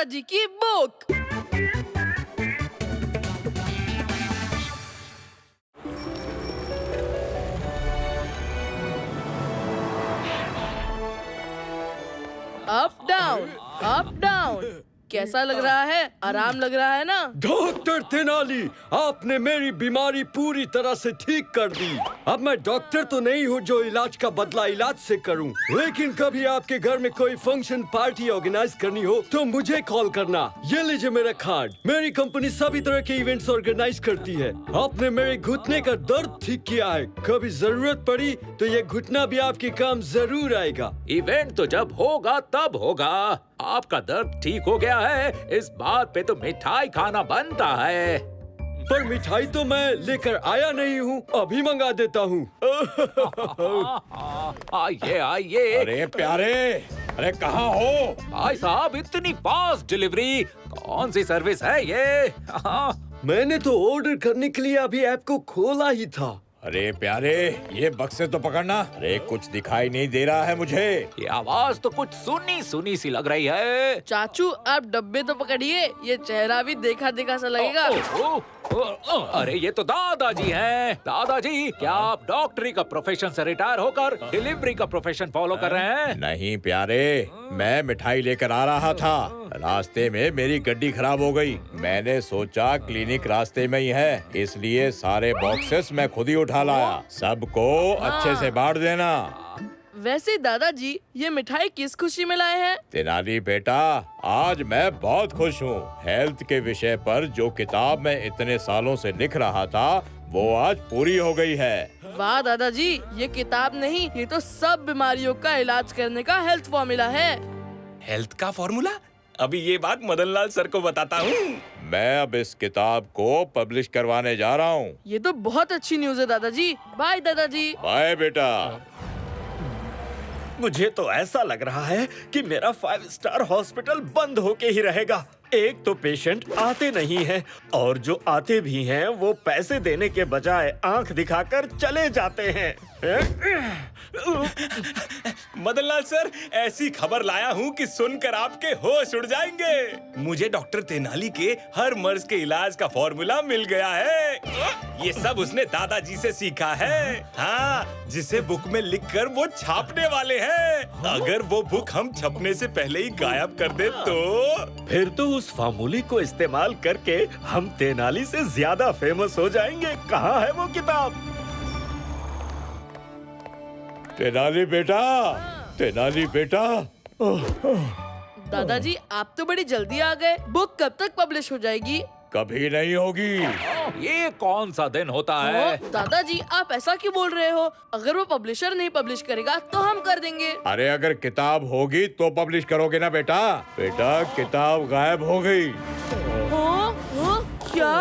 दादाजी की book. Up down, up down. कैसा लग रहा है? आराम लग रहा है ना? डॉक्टर तेनाली, आपने मेरी बीमारी पूरी तरह से ठीक कर दी। अब मैं डॉक्टर तो नहीं हूँ जो इलाज का बदला इलाज से करूँ, लेकिन कभी आपके घर में कोई फंक्शन पार्टी ऑर्गेनाइज करनी हो तो मुझे कॉल करना। ये लीजिए मेरा कार्ड। मेरी कंपनी सभी तरह के इवेंट्स ऑर्गेनाइज करती है। आपने मेरे घुटने का दर्द ठीक किया है। कभी जरूरत पड़ी तो ये घुटना भी आपके काम जरूर आएगा। इवेंट तो जब होगा तब होगा। आपका दर्द ठीक हो गया है, इस बात पे तो मिठाई खाना बनता है। पर मिठाई तो मैं लेकर आया नहीं हूँ, अभी मंगा देता हूँ। आइए आइए। अरे प्यारे, अरे कहाँ हो? भाई साहब, इतनी फास्ट डिलीवरी, कौन सी सर्विस है ये? मैंने तो ऑर्डर करने के लिए अभी ऐप को खोला ही था। अरे प्यारे, ये बक्से तो पकड़ना। अरे कुछ दिखाई नहीं दे रहा है मुझे। ये आवाज तो कुछ सुनी सुनी सी लग रही है। चाचू आप डब्बे तो पकड़िए, ये चेहरा भी देखा देखा सा लगेगा। अरे ये तो दादाजी हैं। दादाजी, क्या आप डॉक्टरी का प्रोफेशन से रिटायर होकर डिलीवरी का प्रोफेशन फॉलो कर रहे हैं? नहीं प्यारे, मैं मिठाई लेकर आ रहा था। रास्ते में मेरी गड्डी खराब हो गई। मैंने सोचा क्लिनिक रास्ते में ही है, इसलिए सारे बॉक्सेस मैं खुद ही उठा लाया। सबको अच्छे से बांट देना। वैसे दादाजी, ये मिठाई किस खुशी में लाए हैं? तेनाली बेटा, आज मैं बहुत खुश हूँ। हेल्थ के विषय पर जो किताब मैं इतने सालों से लिख रहा था वो आज पूरी हो गई है। वाह दादाजी, ये किताब नहीं, ये तो सब बीमारियों का इलाज करने का हेल्थ फॉर्मूला है। हेल्थ का फॉर्मूला? अभी ये बात मदन लाल सर को बताता हूँ। मैं अब इस किताब को पब्लिश करवाने जा रहा हूँ। ये तो बहुत अच्छी न्यूज़ है दादाजी। बाय दादाजी। बाय बेटा। मुझे तो ऐसा लग रहा है कि मेरा 5 स्टार हॉस्पिटल बंद होके ही रहेगा। एक तो पेशेंट आते नहीं हैं और जो आते भी हैं वो पैसे देने के बजाय आंख दिखाकर चले जाते हैं। मदन लाल सर, ऐसी खबर लाया हूँ कि सुनकर आपके होश उड़ जाएंगे। मुझे डॉक्टर तेनाली के हर मर्ज के इलाज का फॉर्मूला मिल गया है। ये सब उसने दादाजी से सीखा है। हाँ, जिसे बुक में लिखकर वो छापने वाले हैं। अगर वो बुक हम छपने से पहले ही गायब कर दे तो फिर तो उस फार्मूले को इस्तेमाल करके हम तेनाली से ज्यादा फेमस हो जाएंगे। कहाँ है वो किताब? तेनाली बेटा, तेनाली बेटा। दादाजी, आप तो बड़ी जल्दी आ गए। बुक कब तक पब्लिश हो जाएगी? कभी नहीं होगी। ये कौन सा दिन होता है? दादाजी, आप ऐसा क्यों बोल रहे हो? अगर वो पब्लिशर नहीं पब्लिश करेगा तो हम कर देंगे। अरे अगर किताब होगी तो पब्लिश करोगे ना बेटा। बेटा, किताब गायब हो गई। हाँ? क्या?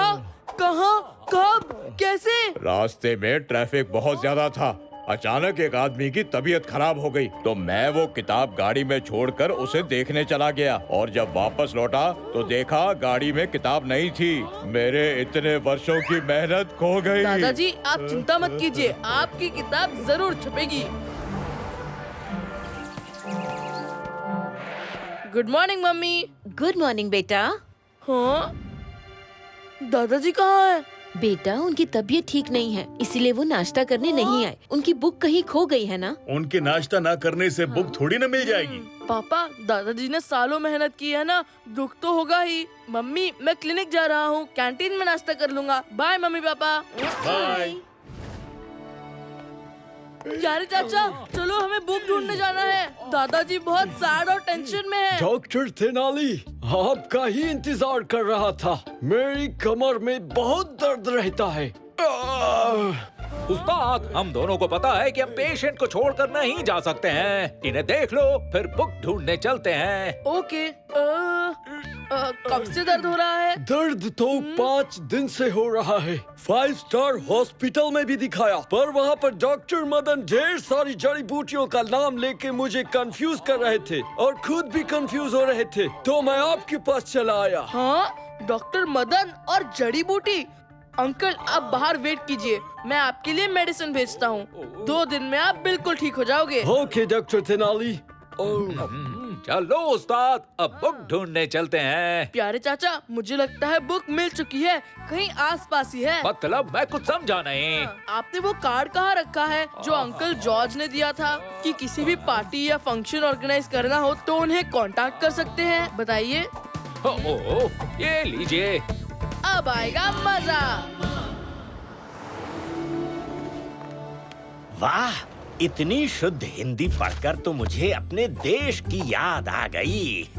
कहाँ? कब? कैसे? रास्ते में ट्रैफिक बहुत ज्यादा था। अचानक एक आदमी की तबीयत खराब हो गई तो मैं वो किताब गाड़ी में छोड़कर उसे देखने चला गया और जब वापस लौटा तो देखा गाड़ी में किताब नहीं थी। मेरे इतने वर्षों की मेहनत खो गई। दादाजी, आप चिंता मत कीजिए, आपकी किताब जरूर छपेगी। Good morning mummy. Good morning बेटा। हाँ? दादाजी कहाँ है? बेटा, उनकी तबीयत ठीक नहीं है, इसीलिए वो नाश्ता करने नहीं आए। उनकी बुक कहीं खो गई है ना। उनके नाश्ता ना करने से बुक थोड़ी ना मिल जाएगी। पापा, दादाजी ने सालों मेहनत की है ना, दुख तो होगा ही। मम्मी, मैं क्लिनिक जा रहा हूँ, कैंटीन में नाश्ता कर लूँगा। Bye mummy papa. बाय। यार चाचा, चलो हमें बुक ढूंढने जाना है। दादाजी बहुत सैड और टेंशन में है। डॉक्टर तेनाली, आपका ही इंतजार कर रहा था। मेरी कमर में बहुत दर्द रहता है। उस्ताद, हम दोनों को पता है कि हम पेशेंट को छोड़कर नहीं जा सकते हैं। इन्हें देख लो, फिर बुक ढूंढने चलते हैं। ओके। कब से दर्द हो रहा है? दर्द तो 5 दिन से हो रहा है। 5 स्टार हॉस्पिटल में भी दिखाया, पर वहाँ पर डॉक्टर मदन ढेर सारी जड़ी बूटियों का नाम लेके मुझे कंफ्यूज कर रहे थे और खुद भी कंफ्यूज हो रहे थे, तो मैं आपके पास चला आया। हाँ? डॉक्टर मदन और जड़ी बूटी? अंकल, आप बाहर वेट कीजिए, मैं आपके लिए मेडिसिन भेजता हूँ। 2 दिन में आप बिल्कुल ठीक हो जाओगे। Okay doctor Tenali. चलो उस्ताद, अब बुक ढूंढने चलते हैं। प्यारे चाचा, मुझे लगता है बुक मिल चुकी है, कहीं आसपास ही है। मतलब मैं कुछ समझा नहीं। आपने वो कार्ड कहाँ रखा है जो अंकल जॉर्ज ने दिया था कि किसी भी पार्टी या फंक्शन ऑर्गेनाइज करना हो तो उन्हें कांटेक्ट कर सकते हैं? बताइए। ओ, ये लीजिए। अब आएगा मजा। वाह, इतनी शुद्ध हिंदी पढ़कर तो मुझे अपने देश की याद आ गई।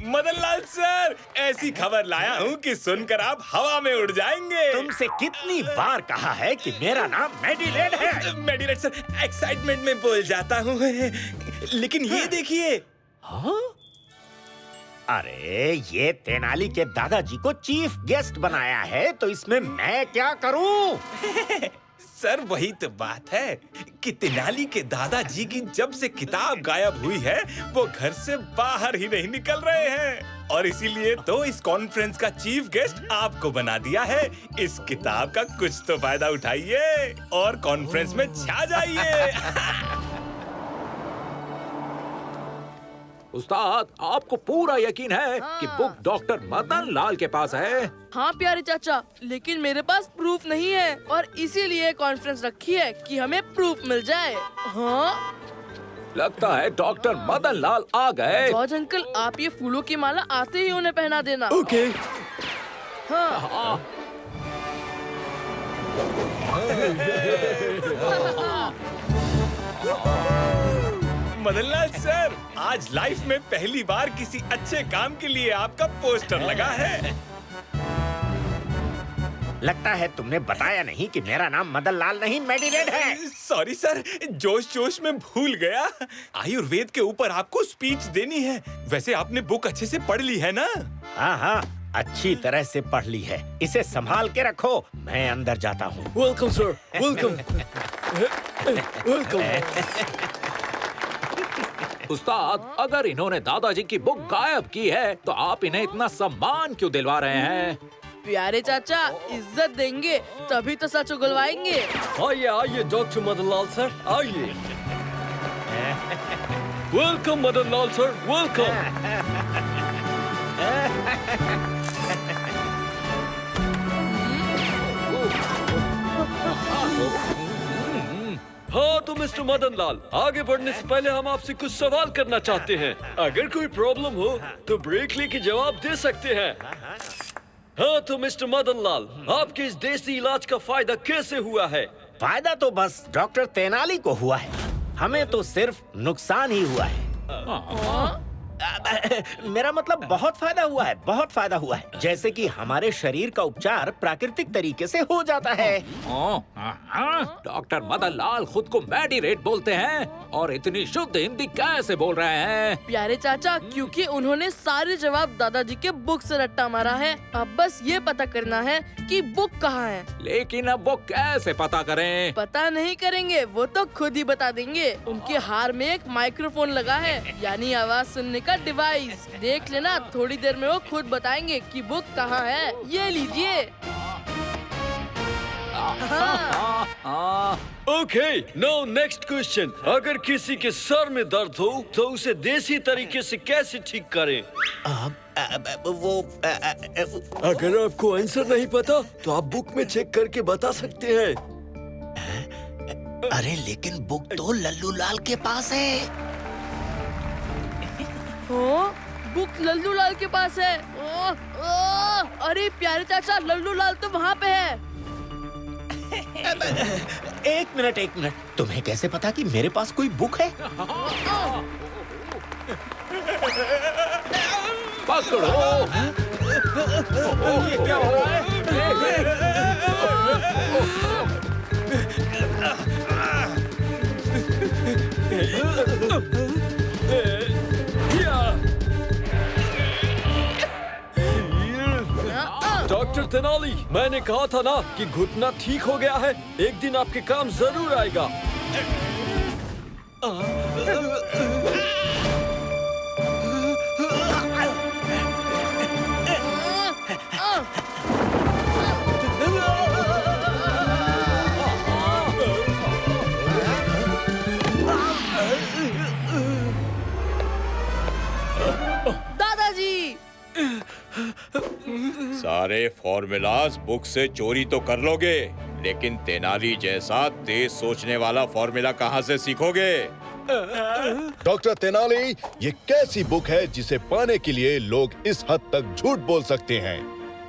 मदनलाल सर, ऐसी खबर लाया हूँ कि सुनकर आप हवा में उड़ जाएंगे। तुमसे कितनी बार कहा है कि मेरा नाम मेडिलेड है। मेडिलेड सर, एक्साइटमेंट में बोल जाता हूँ। लेकिन ये देखिए। हाँ? अरे, ये तेनाली के दादाजी को चीफ गेस्ट बनाया है, तो इसमें मैं क्या करूँ? सर, वही तो बात है कि तेनाली के दादाजी की जब से किताब गायब हुई है, वो घर से बाहर ही नहीं निकल रहे हैं। और इसीलिए तो इस कॉन्फ्रेंस का चीफ गेस्ट आपको बना दिया है। इस किताब का कुछ तो फायदा उठाइए और कॉन्फ्रेंस में छा जाइए। उस्ताद, आपको पूरा यकीन है कि बुक डॉक्टर मदन लाल के पास है? हाँ प्यारे चाचा, लेकिन मेरे पास प्रूफ नहीं है और इसीलिए कॉन्फ्रेंस रखी है कि हमें प्रूफ मिल जाए। हाँ, लगता है डॉक्टर मदन लाल आ गए। जॉर्ज अंकल, आप ये फूलों की माला आते ही उन्हें पहना देना। ओके। हाँ। मदनलाल सर, आज लाइफ में पहली बार किसी अच्छे काम के लिए आपका पोस्टर लगा है। लगता है तुमने बताया नहीं कि मेरा नाम मदन लाल नहीं मेडिलेड है। सॉरी सर, जोश जोश में भूल गया। आयुर्वेद के ऊपर आपको स्पीच देनी है। वैसे आपने बुक अच्छे से पढ़ ली है ना? हाँ हाँ, अच्छी तरह से पढ़ ली है। इसे संभाल के रखो, मैं अंदर जाता हूँ। Welcome sir, welcome. वेलकम। उस्ताद, अगर इन्होंने दादाजी की बुक गायब की है तो आप इन्हें इतना सम्मान क्यों दिलवा रहे हैं? प्यारे चाचा, इज्जत देंगे तभी तो सच उगलवाएंगे। आइए आइए डॉक्टर मदनलाल सर, आइए। Welcome Madanlal sir, welcome. हाँ तो मिस्टर मदनलाल, आगे बढ़ने से पहले हम आपसे कुछ सवाल करना चाहते हैं। अगर कोई प्रॉब्लम हो तो ब्रेक लेके जवाब दे सकते हैं। हाँ तो मिस्टर मदनलाल, आपके इस देसी इलाज का फायदा कैसे हुआ है? फायदा तो बस डॉक्टर तेनाली को हुआ है, हमें तो सिर्फ नुकसान ही हुआ है। मेरा मतलब बहुत फायदा हुआ है, बहुत फायदा हुआ है। जैसे कि हमारे शरीर का उपचार प्राकृतिक तरीके से हो जाता है। डॉक्टर मदन लाल खुद को मेडिलेड बोलते हैं और इतनी शुद्ध हिंदी कैसे बोल रहे हैं? प्यारे चाचा, क्योंकि उन्होंने सारे जवाब दादाजी के बुक से रट्टा मारा है। अब बस ये पता करना है कि बुक कहाँ है। लेकिन अब वो कैसे पता करें? पता नहीं करेंगे, वो तो खुद ही बता देंगे। उनके हार में एक माइक्रोफोन लगा है, यानी आवाज सुनने का डिवाइस। देख लेना, थोड़ी देर में वो खुद बताएंगे कि बुक कहाँ है। ये लीजिए। Okay, now next question. अगर किसी के सर में दर्द हो तो उसे देसी तरीके से कैसे ठीक करें? अगर आपको आंसर नहीं पता तो आप बुक में चेक करके बता सकते हैं। अरे लेकिन बुक तो लल्लू लाल के पास है। बुक लल्लू लाल के पास है। अरे प्यारे चाचा, लल्लू लाल तो वहाँ पे है। एक मिनट, तुम्हें कैसे पता कि मेरे पास कोई बुक है? पकड़ो। ये क्या हो रहा है? डॉक्टर तेनाली, मैंने कहा था ना कि घुटना ठीक हो गया है। एक दिन आपके काम जरूर आएगा। सारे फॉर्मूलाज बुक से चोरी तो कर लोगे, लेकिन तेनाली जैसा तेज सोचने वाला फॉर्मूला कहाँ से सीखोगे? डॉक्टर तेनाली, ये कैसी बुक है जिसे पाने के लिए लोग इस हद तक झूठ बोल सकते हैं?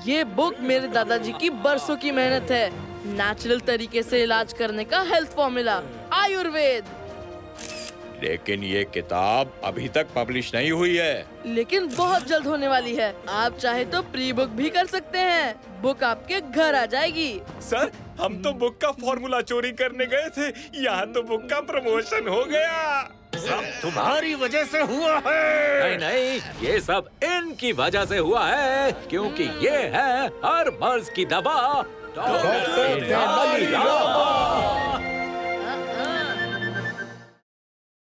ये बुक मेरे दादाजी की बरसों की मेहनत है। नेचुरल तरीके से इलाज करने का हेल्थ फॉर्मूला, आयुर्वेद। लेकिन ये किताब अभी तक पब्लिश नहीं हुई है। लेकिन बहुत जल्द होने वाली है। आप चाहे तो प्री बुक भी कर सकते हैं। बुक आपके घर आ जाएगी। सर, हम तो बुक का फॉर्मूला चोरी करने गए थे, यहाँ तो बुक का प्रमोशन हो गया। सब तुम्हारी वजह से हुआ है। नहीं नहीं, ये सब इनकी वजह से हुआ है, क्योंकि ये है हर मर्ज की दवा डॉक्टर तेनाली रामा।